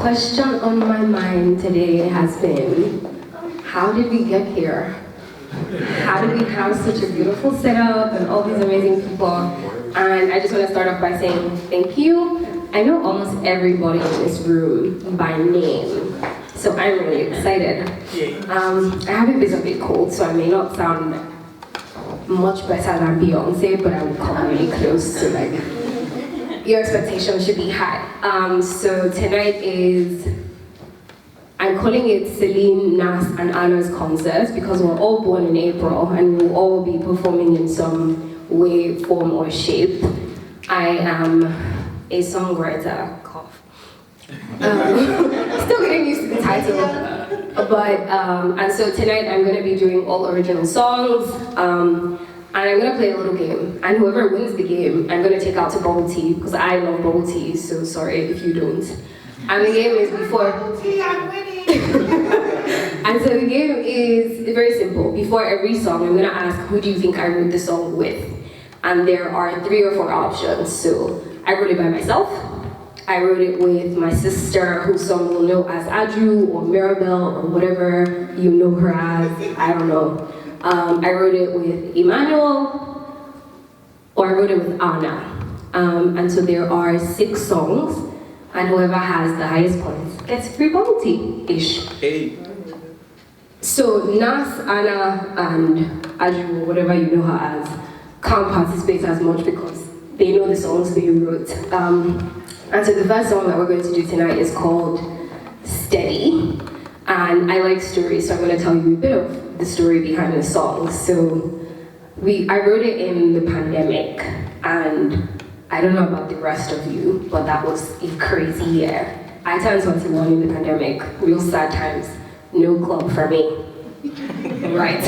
question on my mind today has been, how did we get here? How did we have such a beautiful setup and all these amazing people? And I just want to start off by saying thank you. I know almost everybody in this room by name, so I'm really excited. I have a bit of a cold, so I may not sound much better than Beyonce, but I will come really close to like, your expectations should be high. So tonight is, I'm calling it Celine, Nas, and Anna's concerts because we're all born in April and we'll all be performing in some way, form, or shape. I am a songwriter, cough. Still getting used to the title. And so tonight I'm going to be doing all original songs. And I'm going to play a little game, and whoever wins the game, I'm going to take out to bubble tea, because I love bubble tea, so sorry if you don't. And the game is before... Bubble tea, I'm winning! And so the game is very simple. Before every song, I'm going to ask, who do you think I wrote the song with? And there are 3 or 4 options. So I wrote it by myself, I wrote it with my sister, who some will know as Aju, or Mirabelle, or whatever you know her as, I don't know. I wrote it with Emmanuel, or I wrote it with Anna. And so there are 6 songs, and whoever has the highest points gets free bubble tea-ish. Hey. So Nas, Anna, and Aju, or whatever you know her as, can't participate as much because they know the songs they wrote. And so the first song that we're going to do tonight is called Steady. And I like stories, so I'm going to tell you a bit of the story behind the song. So I wrote it in the pandemic, and I don't know about the rest of you, but that was a crazy year. I turned 21 in the pandemic, real sad times, no club for me. Right.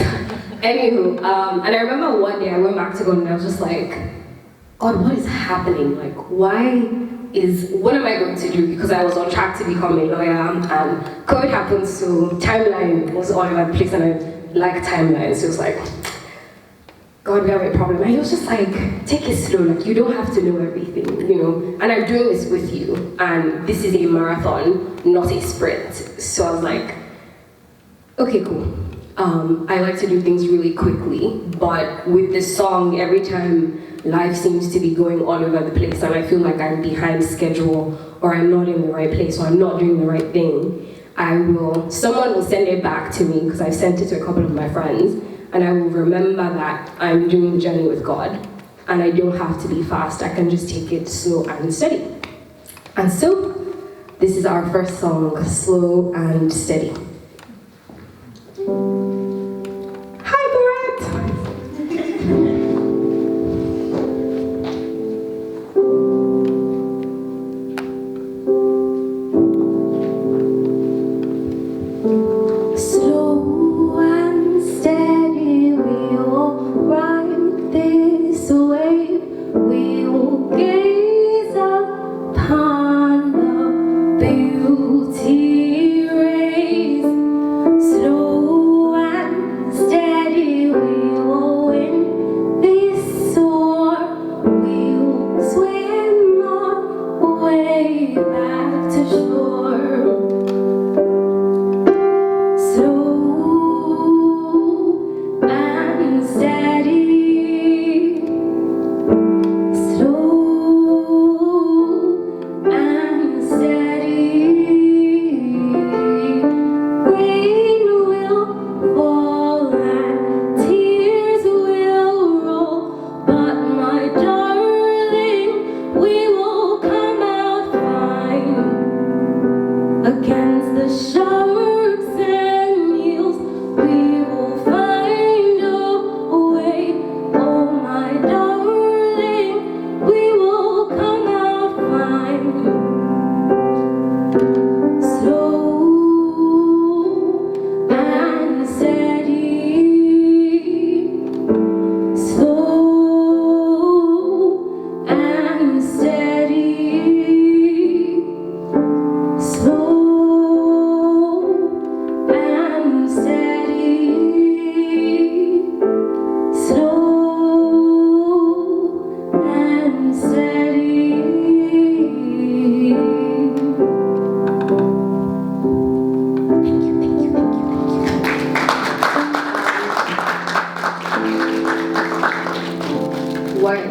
Anywho, and I remember one day I went back to God and I was just like, God, what is happening? Like, what am I going to do? Because I was on track to become a lawyer, and COVID happened, so timeline was all over the place, and I like timelines. So it was like, God, we have a problem. And he was just like, take it slow, like you don't have to know everything, you know? And I'm doing this with you, and this is a marathon, not a sprint. So I was like, okay, cool. I like to do things really quickly, but with this song, every time life seems to be going all over the place and I feel like I'm behind schedule or I'm not in the right place or I'm not doing the right thing, someone will send it back to me because I've sent it to a couple of my friends, and I will remember that I'm doing the journey with God and I don't have to be fast, I can just take it slow and steady. And so, this is our first song, Slow and Steady. Beauty rays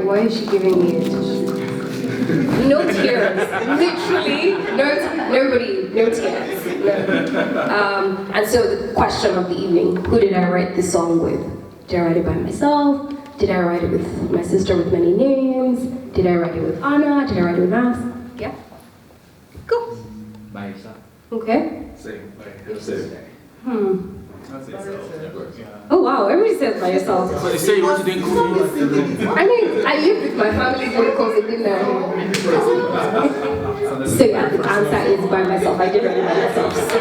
why is she giving me a tissue? No tears, literally, no tears. No. And so the question of the evening, who did I write this song with? Did I write it by myself? Did I write it with my sister with many names? Did I write it with Anna? Did I write it with Nas? Yeah? Cool. By yourself. Okay. Same. Oh wow, everybody says by yourself. So you say you want to do cool. I mean, I lived with my family for the course of dinner. So yeah, the answer is by myself. I did write it by myself. So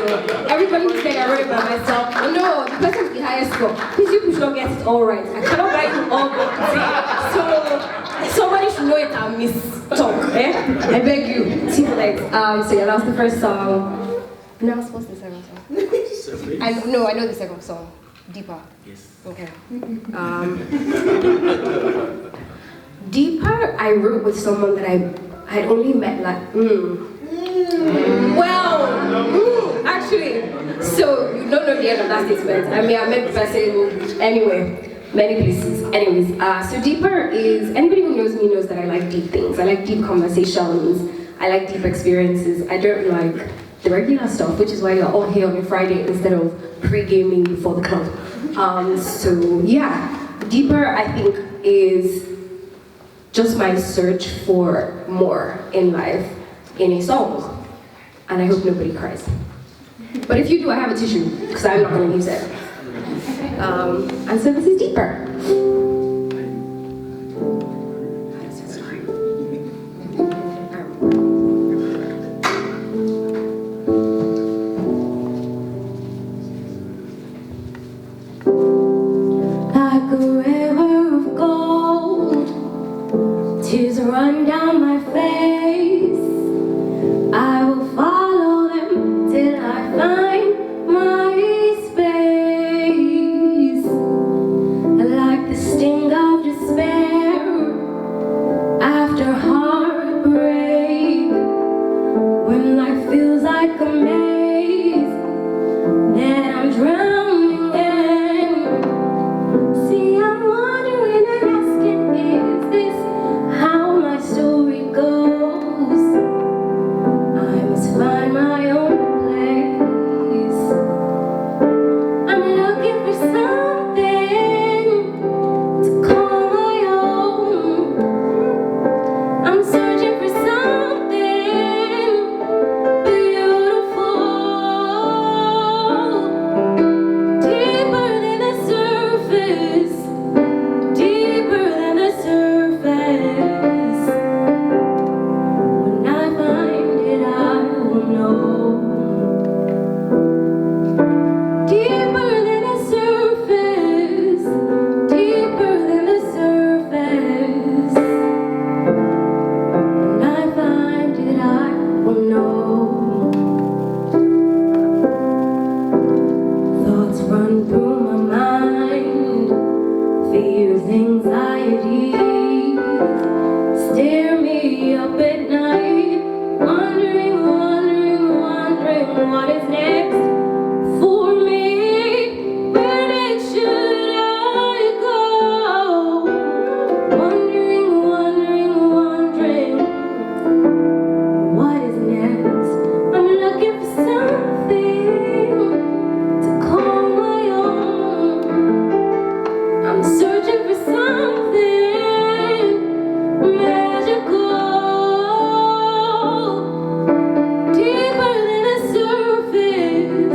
everybody who said I wrote it by myself, oh no, the person with the highest score. Please, you should not get it all right. I cannot write you all good. So somebody should know it and miss-talk, eh? I beg you. So yeah, that was the first song. Now what's the second song? I know the second song. Deeper. Yes. Okay. Deeper, I wrote with someone that I had only met actually, so you don't know the end of that statement. I mean, I met the person anyway, many places. Anyways, so Deeper is, anybody who knows me knows that I like deep things. I like deep conversations. I like deep experiences. I don't like the regular stuff, which is why you're all here on a Friday instead of pre-gaming before the club. So yeah, Deeper I think is just my search for more in life in a song, and I hope nobody cries. But if you do, I have a tissue because I'm not going to use it. And so this is Deeper. Tears run down my face. I will follow them till I find my space. Like the sting of despair after heartbreak, when life feels like a maze that I'm drowning in. See, I'm wondering and asking, is this how my story goes? I must find my own place. I'm looking for something to call my own. I'm searching for something beautiful, deeper than the surface, deeper than the surface. When I find it, I will know. Deeper than the surface, deeper than the surface. When I find it, I will know. Thoughts run through my mind, fears, anxieties stare me up at night, wondering what is next for me. Where next should I go? Wondering what is next. I'm looking for something to call my own. I'm searching for something magical, deeper than the surface,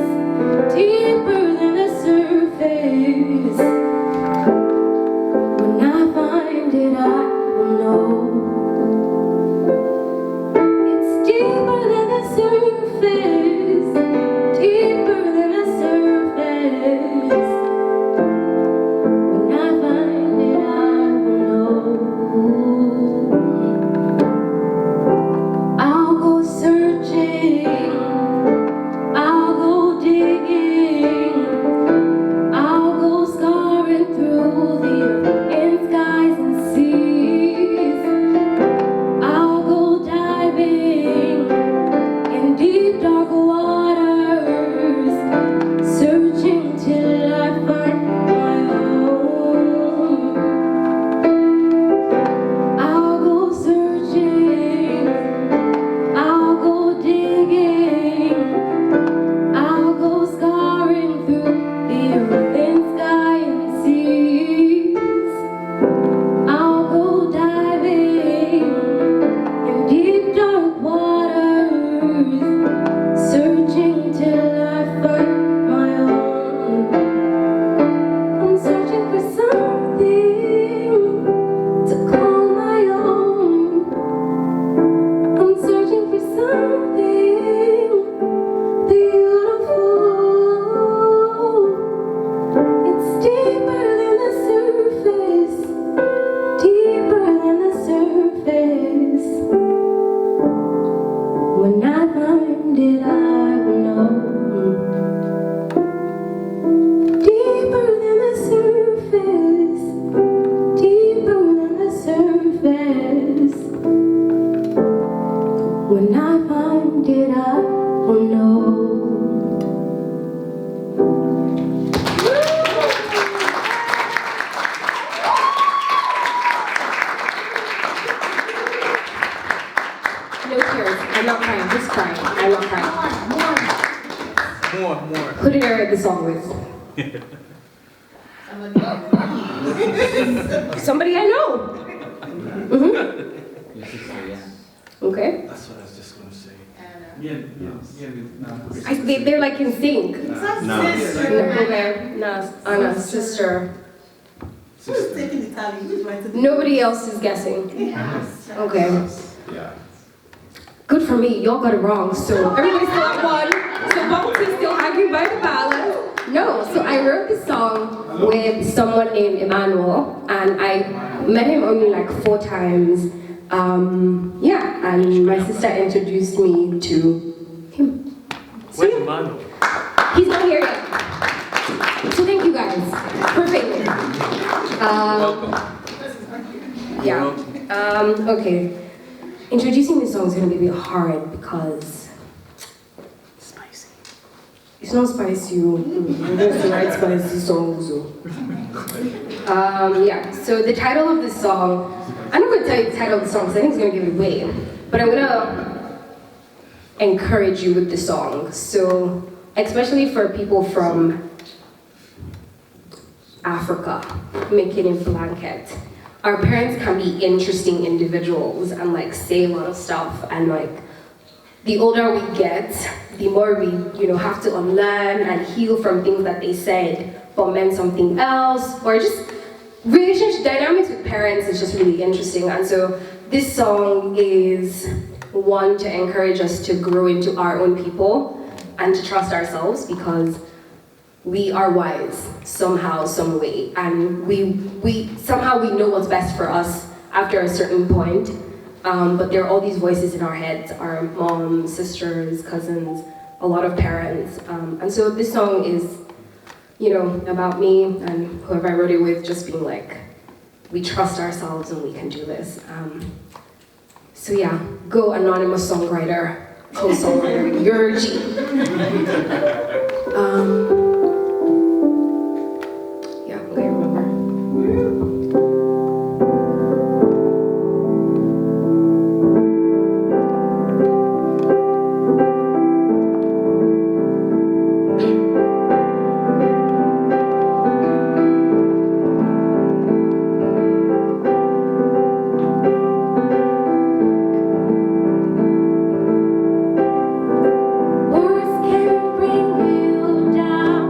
I'm not crying. Just crying. I'm not crying. More. Who did I write the song with? Somebody I know. Mm-hmm. Your sister, yeah. Okay. That's what I was just gonna say. They're like in sync. Nas. Okay. Nas, Anna's sister. Who's taking the tally? Who's writing the Nobody else is guessing. Okay. Yeah. Good for me. Y'all got it wrong. So everybody's still at one. So Bubble Tea's still hanging by the balance. No. So I wrote this song with someone named Emmanuel, and I met him only like 4 times. Yeah, and my sister introduced me to him. So, Where's Manu? he's not here yet. So thank you guys. Perfect. Welcome. Yeah. Okay. Introducing this song is going to be a bit hard because spicy. It's not spicy. We're going to write spicy songs. Yeah. So the title of this song, I'm not going to tell you the title of the song because I think it's going to give it away. But I'm going to encourage you with the song. So especially for people from Africa, making it blanket. Our parents can be interesting individuals and like say a lot of stuff, and like the older we get, the more we have to unlearn and heal from things that they said but meant something else, or just relationship dynamics with parents is just really interesting. And so this song is one to encourage us to grow into our own people and to trust ourselves, because we are wise somehow, some way, and we somehow we know what's best for us after a certain point. But there are all these voices in our heads, our moms, sisters, cousins, a lot of parents. And so this song is, about me and whoever I wrote it with, just being like, we trust ourselves and we can do this. So yeah, go anonymous songwriter, co-songwriter, you're G. Yeah, okay, remember. Words can bring you down.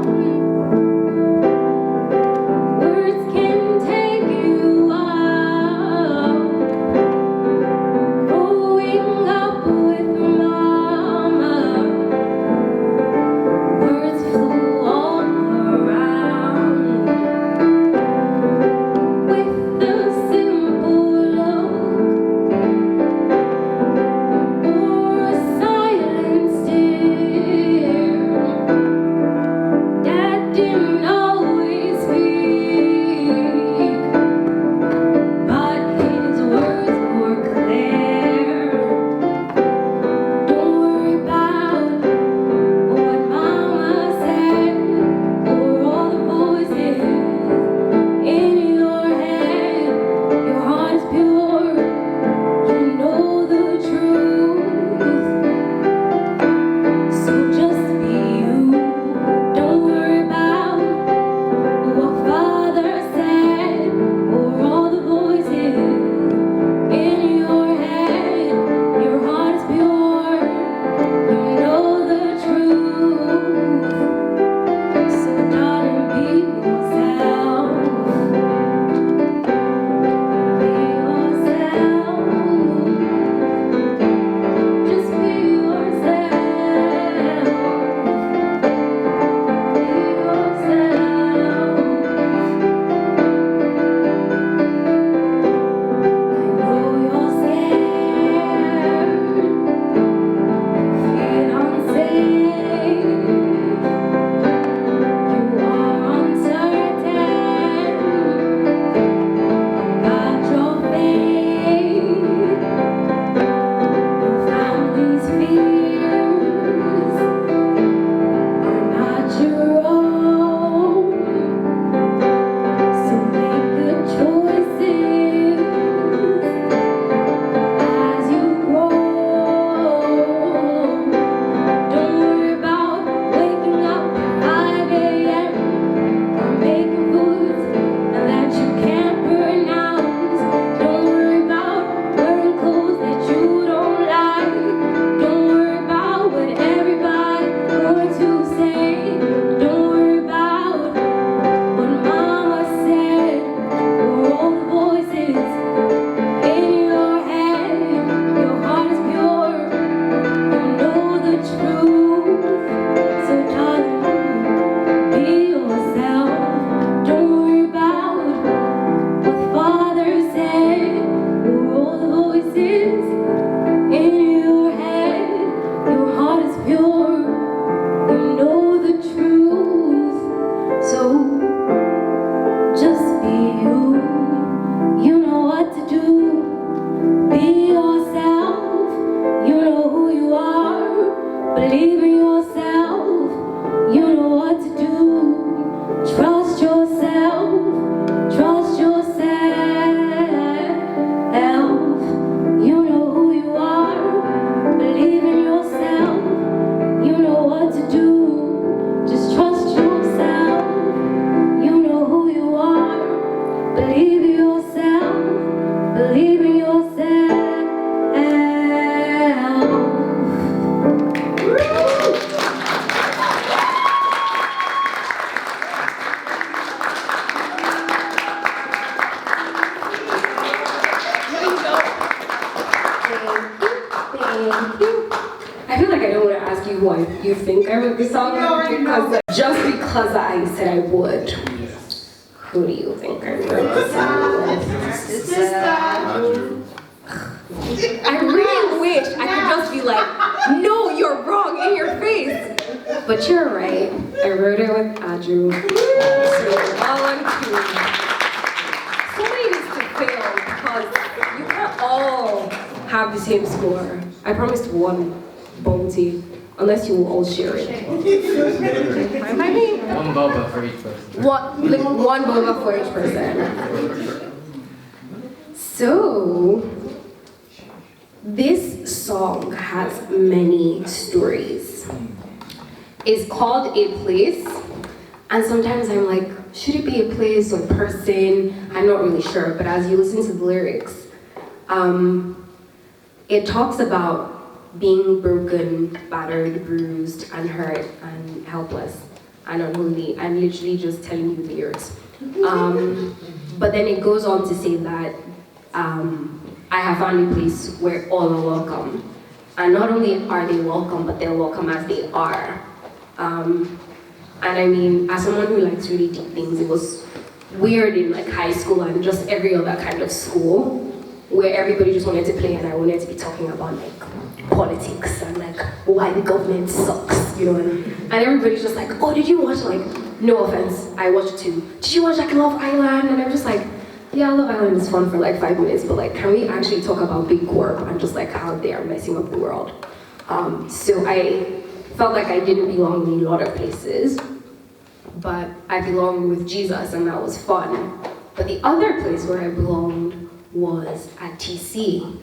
Thank you. I feel like I don't want to ask you why you think I wrote this song because just because I said I would. Who do you think I wrote this song? I really wish I could just be like, no, you're wrong in your face. But you're right. I wrote it with Aju. So all on cue. Somebody needs to fail because you can't all have the same score. I promised one bounty, unless you will all share it. Fine by me. One boba for each person. One boba for each person. So, this song has many stories. It's called A Place, and sometimes I'm like, should it be a place or person? I'm not really sure, but as you listen to the lyrics, it talks about being broken, battered, bruised, and hurt, and helpless, and unholy, and literally just telling you the lyrics. But then it goes on to say that I have found a place where all are welcome. And not only are they welcome, but they're welcome as they are. And I mean, as someone who likes really deep things, it was weird in like high school and just every other kind of school, where everybody just wanted to play and I wanted to be talking about like politics and like why the government sucks, you know, and everybody's just like, oh, did you watch like, no offense, I watched too, did you watch like Love Island? And I'm just like, yeah, Love Island is fun for like 5 minutes, but like, can we actually talk about Big Corp and just like how they are messing up the world? So I felt like I didn't belong in a lot of places, but I belonged with Jesus and that was fun. But the other place where I belonged was at TC.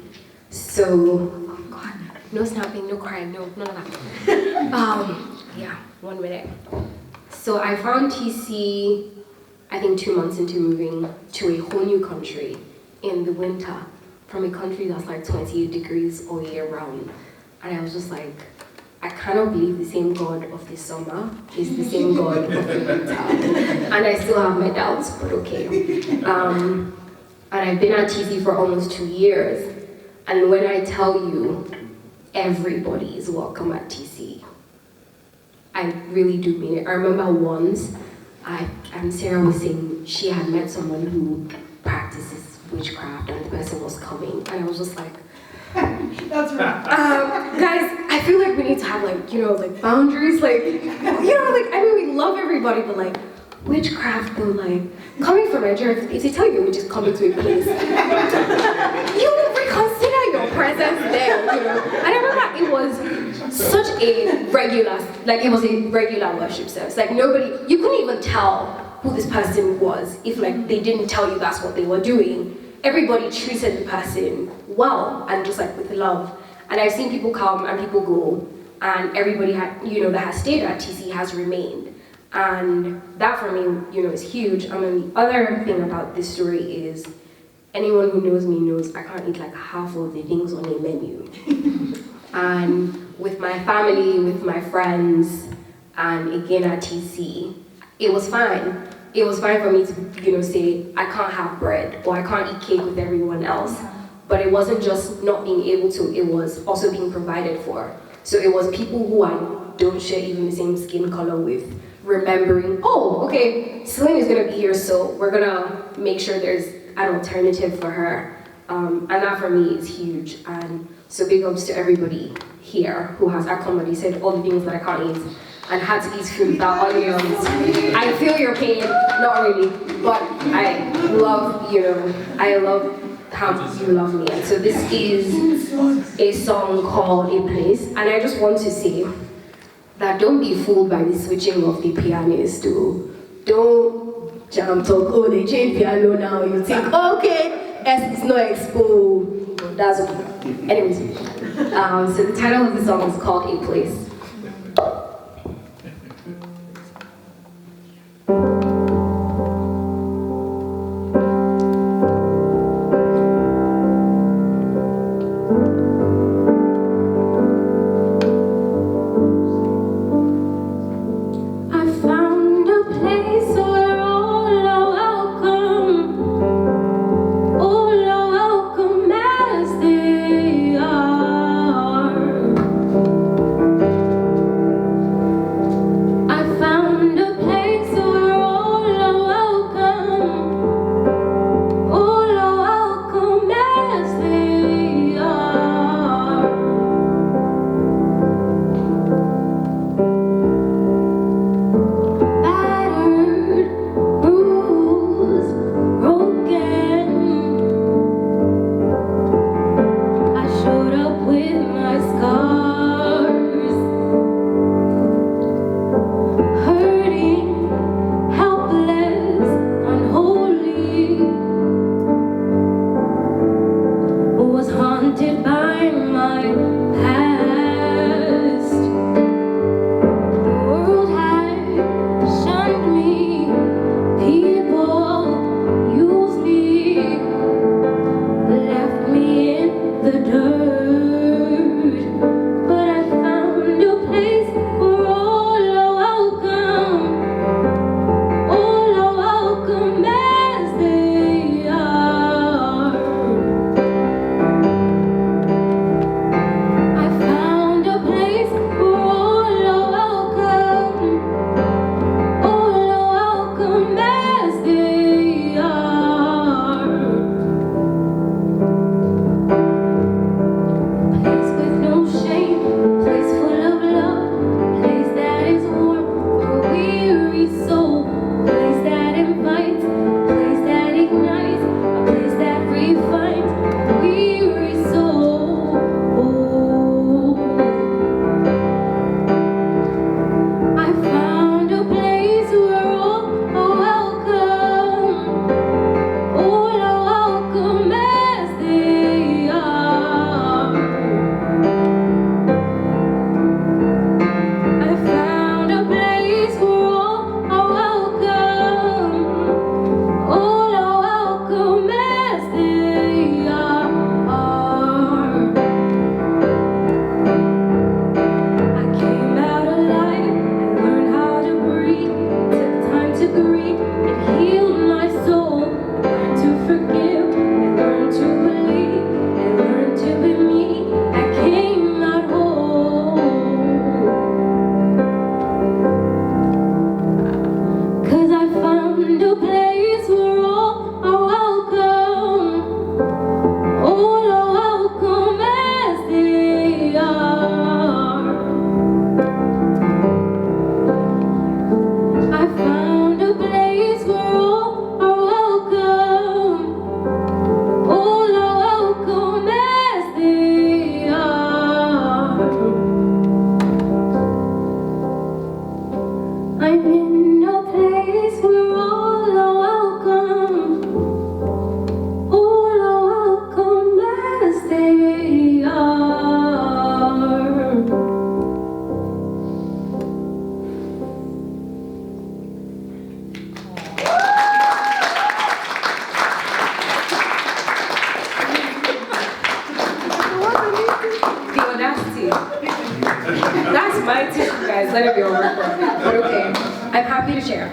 So, oh God, no snapping, no crying, no, none of that. Yeah, 1 minute. So I found TC, I think 2 months into moving to a whole new country in the winter, from a country that's like 28 degrees all year round. And I was just like, I cannot believe the same God of the summer is the same God of the winter. And I still have my doubts, but okay. And I've been at TC for almost 2 years. And when I tell you, everybody is welcome at TC, I really do mean it. I remember once, Sarah was saying she had met someone who practices witchcraft and the person was coming. And I was just like, That's right. guys, I feel like we need to have like, you know, like boundaries, like, you know, like, I mean, we love everybody, but like, witchcraft though, like, coming from Nigeria, if they tell you we just come into a place, you reconsider your presence there, you know. And I remember it was such a regular, like it was a regular worship service. Like nobody, you couldn't even tell who this person was if like they didn't tell you that's what they were doing. Everybody treated the person well and just like with love. And I've seen people come and people go, and everybody had, you know, that has stayed at TC has remained. And that for me, you know, is huge. And then the other thing about this story is, anyone who knows me knows I can't eat like half of the things on a menu. And with my family, with my friends, and again at TC, it was fine. It was fine for me to, you know, say, I can't have bread, or I can't eat cake with everyone else. But it wasn't just not being able to, it was also being provided for. So it was people who I don't share even the same skin color with, remembering, oh, okay, Celine is gonna be here, so we're gonna make sure there's an alternative for her. And that for me is huge. And so big ups to everybody here who has accommodated all the things that I can't eat and had to eat food without onions. I feel your pain, not really, but I love, you know, I love how you love me. And so this is a song called A Place, and I just want to say that don't be fooled by the switching of the pianist. Don't jam talk, oh they change piano now, you think, okay, S is not expo, that's okay. Anyways, so the title of the song is called A Place. All are welcome as they are. tea. That's my tea, guys. Let it be over. But okay, I'm happy to share.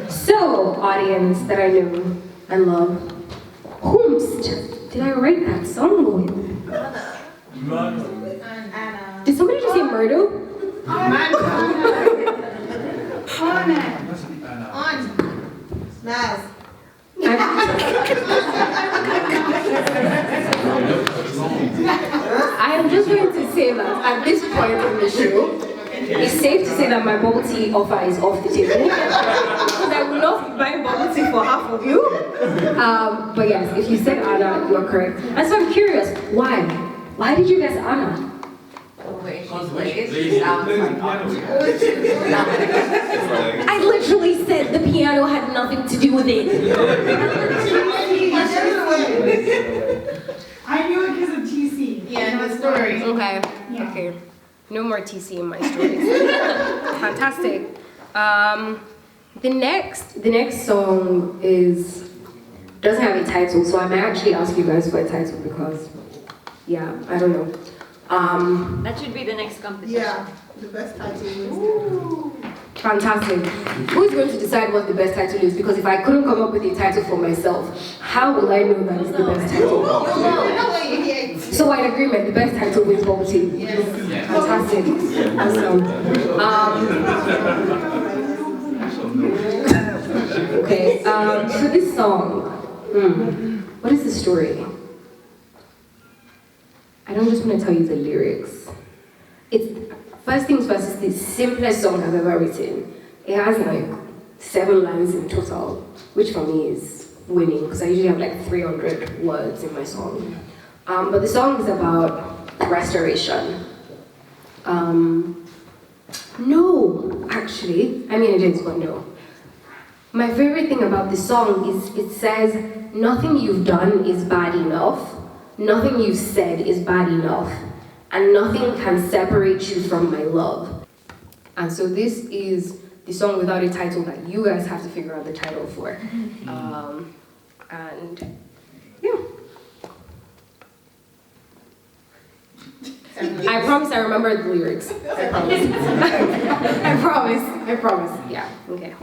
So, audience that I know and love, whomst did I write that song with? Anna. Did somebody just say Murdo? Anna. Nas. I am just going to say that at this point in the show, it's safe to say that my bubble tea offer is off the table. Because I will not be buying bubble tea for half of you. But yes, if you said Anna, you are correct. And so I'm curious, why? Why did you guess Anna? The way she plays, she sounds like I literally said the piano had nothing to do with it. I knew it because of TC. Yeah, the story. Okay. Yeah. Okay. No more TC in my stories. Fantastic. The next song doesn't have a title, so I may actually ask you guys for a title because, yeah, I don't know. That should be the next competition. Yeah, the best title is. Fantastic. Who is going to decide what the best title is? Because if I couldn't come up with a title for myself, how will I know that it's the best title? So in agreement, the best title wins bubble tea. Yes. Fantastic. Awesome. Okay. So this song, what is the story? I don't just want to tell you the lyrics. First things first, it's the simplest song I've ever written. It has like 7 lines in total, which for me is winning because I usually have like 300 words in my song. But the song is about restoration. No, actually, I mean it is, but no. My favorite thing about this song is it says, nothing you've done is bad enough, nothing you've said is bad enough, and nothing can separate you from my love. And so this is the song without a title that you guys have to figure out the title for. And yeah. I promise I remember the lyrics. I promise. I promise. Yeah, okay.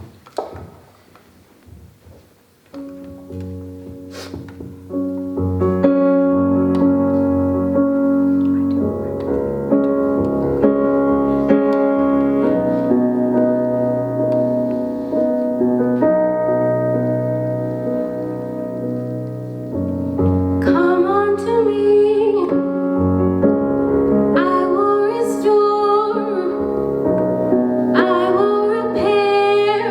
Come on to me, I will restore, I will repair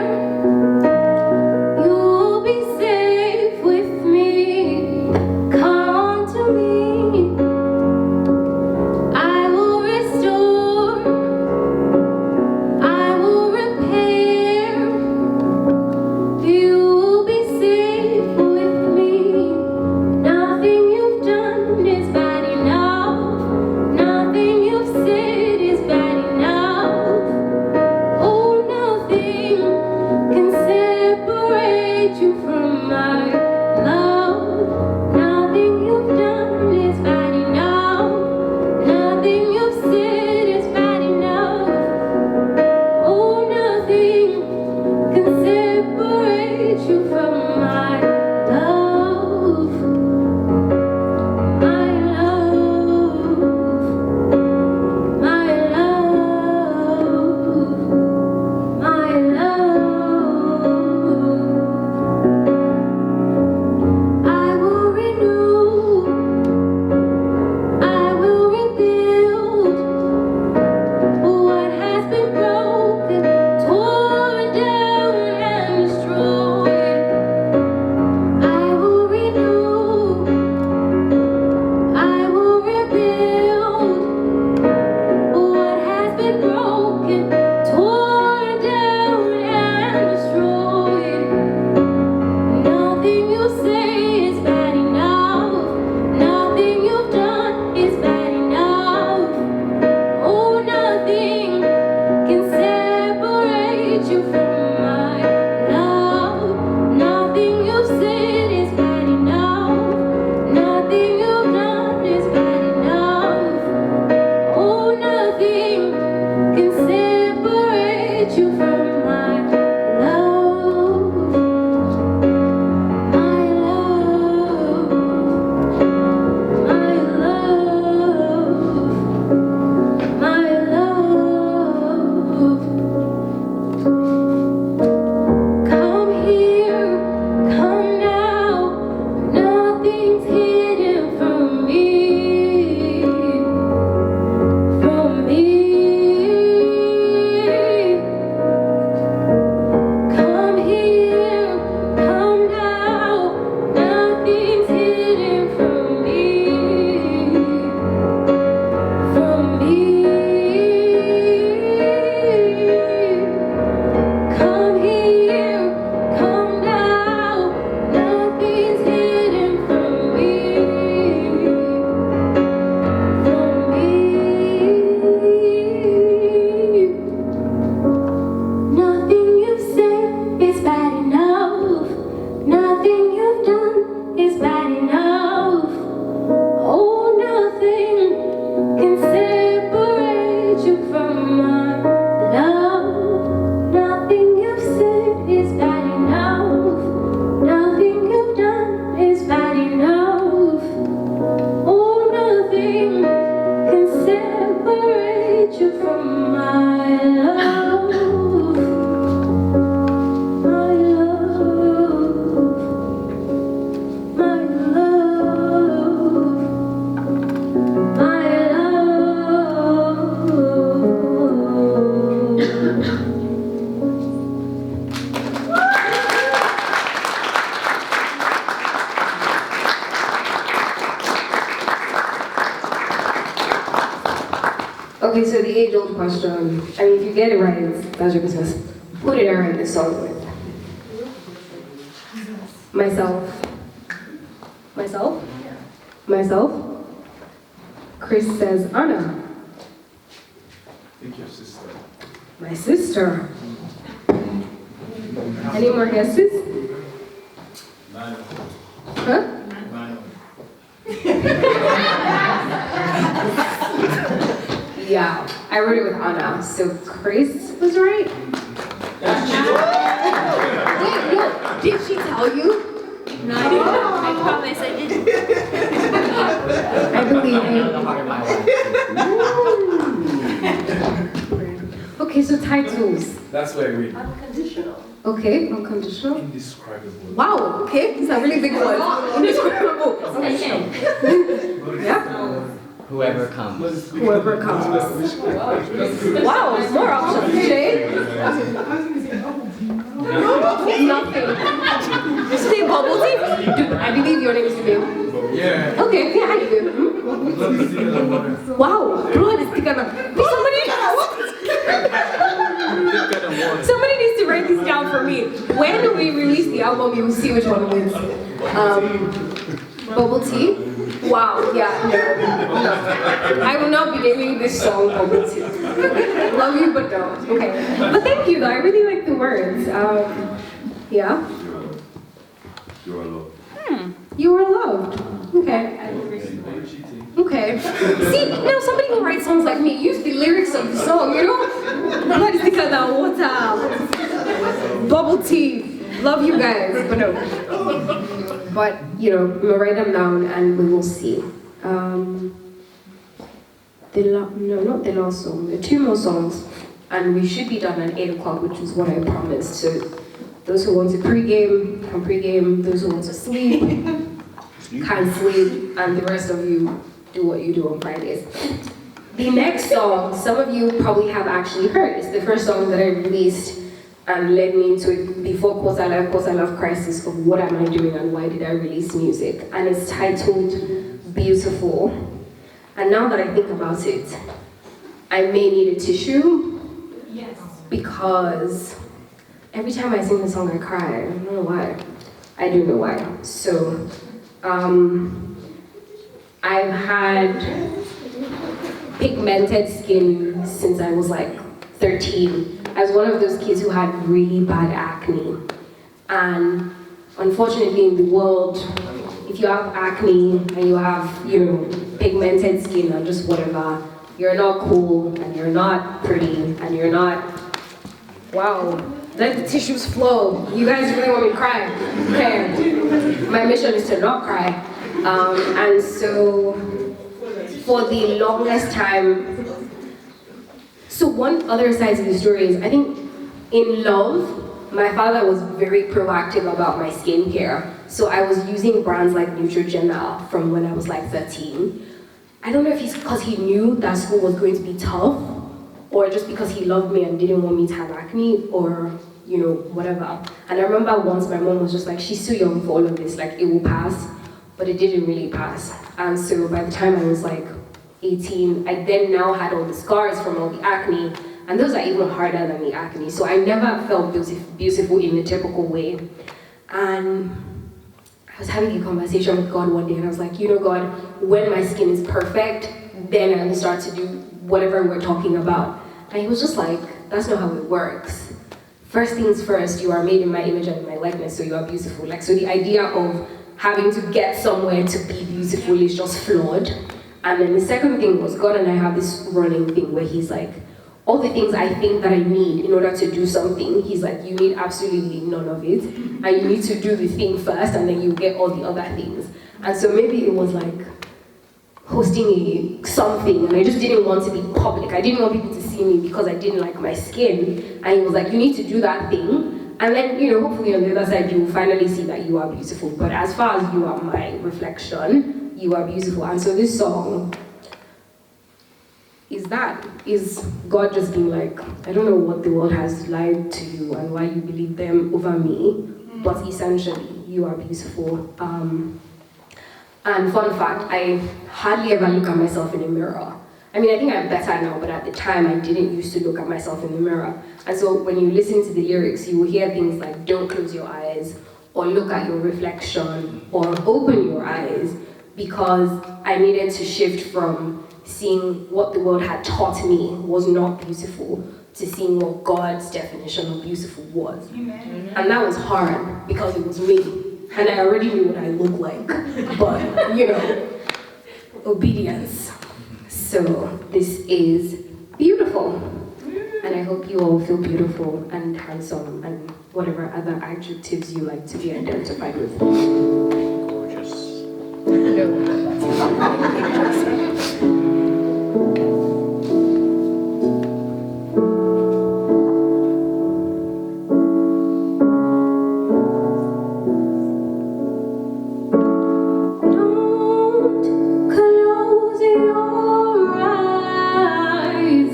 Okay, so the age-old question. I mean, if you get it right, that's your business. Who did I write this song with? Myself. Myself? Myself? Chris says Anna. I think your sister. My sister. Any more guesses? Manuel. Huh? Manuel. Yeah, I wrote it with Anna. So Chris was right. Wait, no, did she tell you? No, I didn't. I promise I didn't. I believe I know the you. heart of my wife. Okay, so titles. That's where we Unconditional. Okay, unconditional. indescribable. Wow, okay, these are really big words. Indescribable. Okay. Yeah, Whoever comes. whoever comes. Wow, more options. Shay? I was gonna say bubble tea. Nothing. Say bubble tea? Dude, I believe your name is Dude. Yeah. Okay, yeah, I do. Wow, blood is thicker than. Somebody needs to write this down for me. When we release the album, you will see which one wins. Bubble tea? Wow, yeah, no. I will not be naming this song Bubble Tea. Love you, but no. Okay. But thank you, though. I really like the words. Yeah? You are loved. You are loved. Okay. Okay. See, now somebody will write songs like me. Use the lyrics of the song, you know? Blood is thicker than water. Bubble tea. Love you guys, but no. But, you know, we'll write them down and we will see. No, not the last song. There are 2 more songs. And we should be done at 8 o'clock, which is what I promised. So those who want to pregame can pregame. Those who want to sleep can sleep. And the rest of you do what you do on Fridays. The next song, some of you probably have actually heard. It's the first song that I released and led me into it before quarter life crisis of what am I doing and why did I release music. And it's titled Beautiful. And now that I think about it, I may need a tissue. Yes. Because every time I sing the song I cry. I don't know why. I do know why. So, I've had pigmented skin since I was like 13. I was one of those kids who had really bad acne. And unfortunately in the world, if you have acne and you have, you know, pigmented skin and just whatever, you're not cool and you're not pretty and you're not, wow, let the tissues flow. You guys really want me to cry? Okay, my mission is to not cry. And so for the longest time, so one other side of the story is, I think in love, my father was very proactive about my skincare. So I was using brands like Neutrogena from when I was like 13. I don't know if it's because he knew that school was going to be tough, or just because he loved me and didn't want me to have acne, or, you know, whatever. And I remember once my mom was just like, she's too young for all of this, like it will pass, but it didn't really pass. And so by the time I was like 18, I then now had all the scars from all the acne, and those are even harder than the acne. So I never felt beautiful in a typical way. And I was having a conversation with God one day, and I was like, you know, God, when my skin is perfect, then I will start to do whatever we're talking about. And he was just like, that's not how it works. First things first, you are made in my image and in my likeness, so you are beautiful. Like, so the idea of having to get somewhere to be beautiful is just flawed. And then the second thing was, God and I have this running thing where he's like, all the things I think that I need in order to do something, he's like, you need absolutely none of it. And you need to do the thing first, and then you get all the other things. And so maybe it was like hosting something, and I just didn't want to be public. I didn't want people to see me because I didn't like my skin. And he was like, you need to do that thing. And then, you know, hopefully on the other side, you will finally see that you are beautiful. But as far as you are my reflection, you are beautiful. And so this song is God just being like, I don't know what the world has lied to you and why you believe them over me, but essentially, you are beautiful. And fun fact, I hardly ever look at myself in a mirror. I mean, I think I'm better now, but at the time I didn't used to look at myself in the mirror. And so when you listen to the lyrics, you will hear things like, don't close your eyes, or look at your reflection, or open your eyes, because I needed to shift from seeing what the world had taught me was not beautiful to seeing what God's definition of beautiful was. Amen. And that was hard because it was me. And I already knew what I looked like. But, you know, obedience. So this is beautiful. And I hope you all feel beautiful and handsome and whatever other adjectives you like to be identified with. Gorgeous. Don't close your eyes.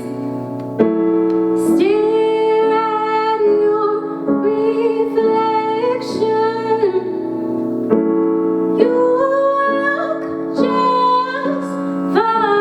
Stare at your reflection. You look just fine.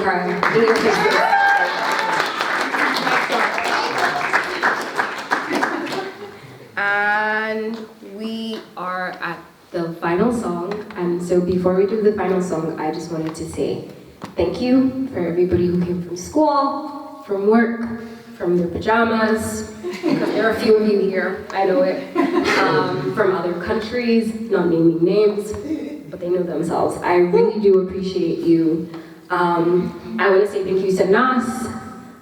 cry in your face. And we are at the final song, and so before we do the final song, I just wanted to say thank you for everybody who came from school, from work, from their pajamas, because there are a few of you here, I know it, from other countries, not naming names, but they know themselves. I really do appreciate you. I want to say thank you to Nas,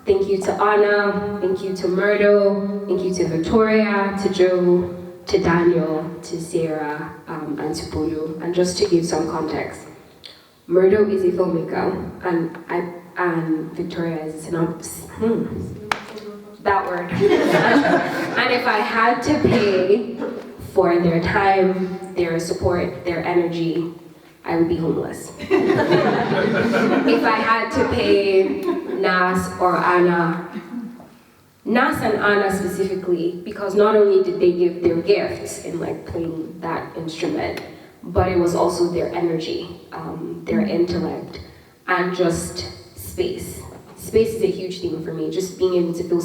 thank you to Anna, thank you to Murdo, thank you to Victoria, to Joe, to Daniel, to Sarah, and to Bulu. And just to give some context, Murdo is a filmmaker, and Victoria is a synopsis. That word. And if I had to pay for their time, their support, their energy, I would be homeless. If I had to pay Nas or Anna, Nas and Anna specifically, because not only did they give their gifts in like playing that instrument, but it was also their energy, their intellect, and just space. Space is a huge thing for me, just being able to feel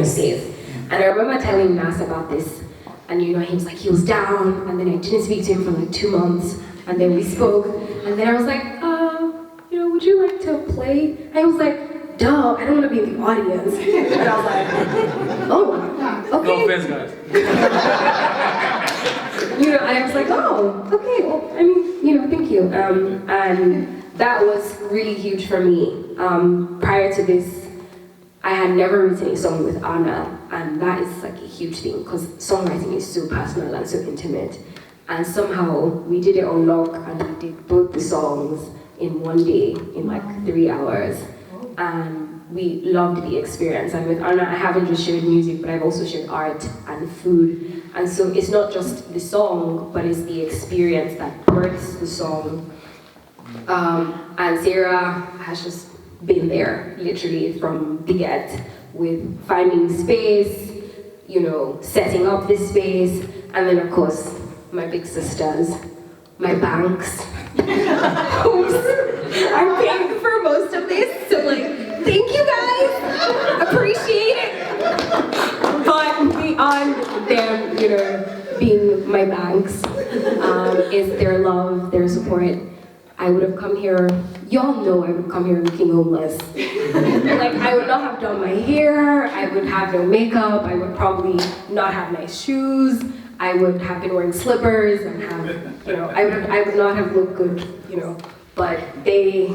safe. And I remember telling Nas about this, and he was like, he was down, and then I didn't speak to him for like 2 months, and then we spoke, and then I was like, would you like to play? And he was like, duh, I don't want to be in the audience. And I was like, oh, okay. No offense, guys. And I was like, oh, okay, well, I mean, thank you. And that was really huge for me. Prior to this, I had never written a song with Anna, and that is like a huge thing because songwriting is so personal and so intimate. And somehow we did it on log, and we did both the songs in one day, in like 3 hours. And we loved the experience. And with Anna, I haven't just shared music, but I've also shared art and food. And so it's not just the song, but it's the experience that births the song. And Sarah has just been there, literally from the get, with finding space, setting up this space, and then of course, my big sisters, my banks, who are paying for most of this, so thank you guys, appreciate it. But beyond them, being my banks, is their love, their support. I would have come here, y'all know I would come here looking homeless. I would not have done my hair, I would have no makeup, I would probably not have nice shoes, I would have been wearing slippers and have, I would not have looked good, but they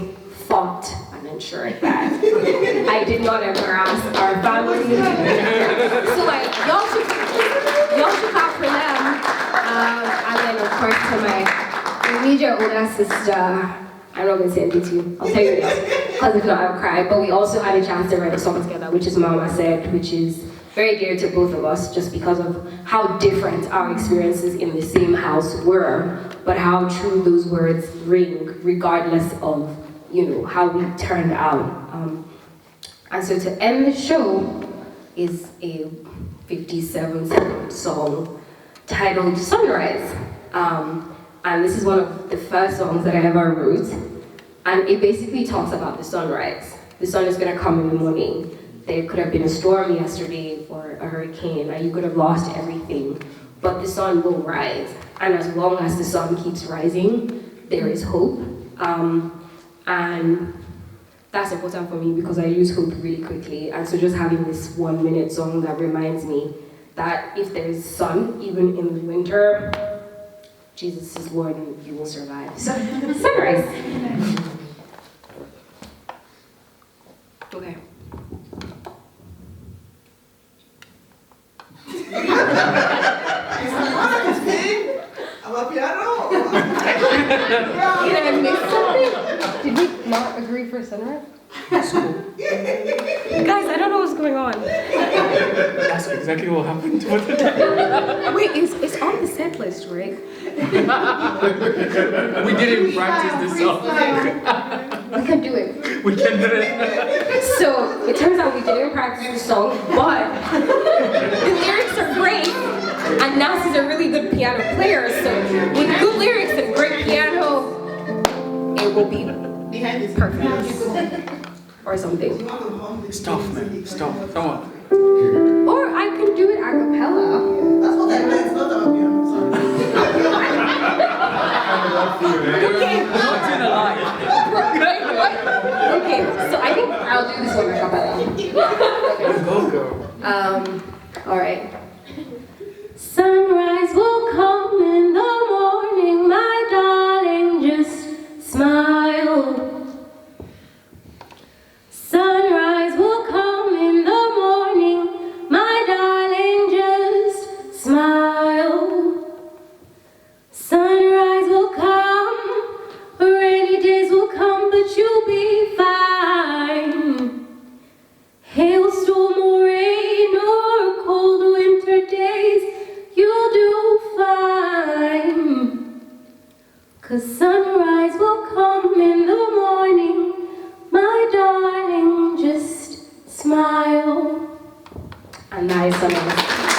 fought and ensured that I did not embarrass our family. So y'all should clap for them. And then of course to my immediate older sister, I'm not gonna say anything to you, I'll tell you this, because if not I'll cry. But we also had a chance to write a song together, which is Mama Said, which is very dear to both of us, just because of how different our experiences in the same house were, but how true those words ring, regardless of how we turned out. And so to end the show is a 57-second song titled Sunrise. And this is one of the first songs that I ever wrote. And it basically talks about the sunrise. The sun is gonna come in the morning. There could have been a storm yesterday or a hurricane, and you could have lost everything, but the sun will rise. And as long as the sun keeps rising, there is hope. And that's important for me because I lose hope really quickly. And so just having this 1-minute song that reminds me that if there is sun, even in the winter, Jesus is Lord and you will survive. So, sunrise. Okay. I'm a piano. Did I miss something? Did we not agree for sunrise? That's cool. Guys, I don't know what's going on. That's exactly what happened with the day. Wait, it's on the set list, right? We didn't practice this song. We can do it. We can do it. So it turns out we didn't practice the song, but the lyrics are great, and Nas is a really good piano player. So with good lyrics and great piano, it will be Behind this perfect. or something. You want to hum the Stop, things man. and Stop. the- Come on. Or I can do it a cappella. That's what I meant, not about piano, sorry. What's in a line? Okay, so I think I'll do this one a cappella. Okay. Go, girl. Alright. Sunrise will come in the morning, my darling, just smile. Sunrise will come in the morning, my darling, just smile. Sunrise will come, rainy days will come, but you'll be fine. Hailstorm or rain or cold winter days, you'll do fine. 'Cause sunrise will come in the morning, my darling, just smile. And that is sunrise.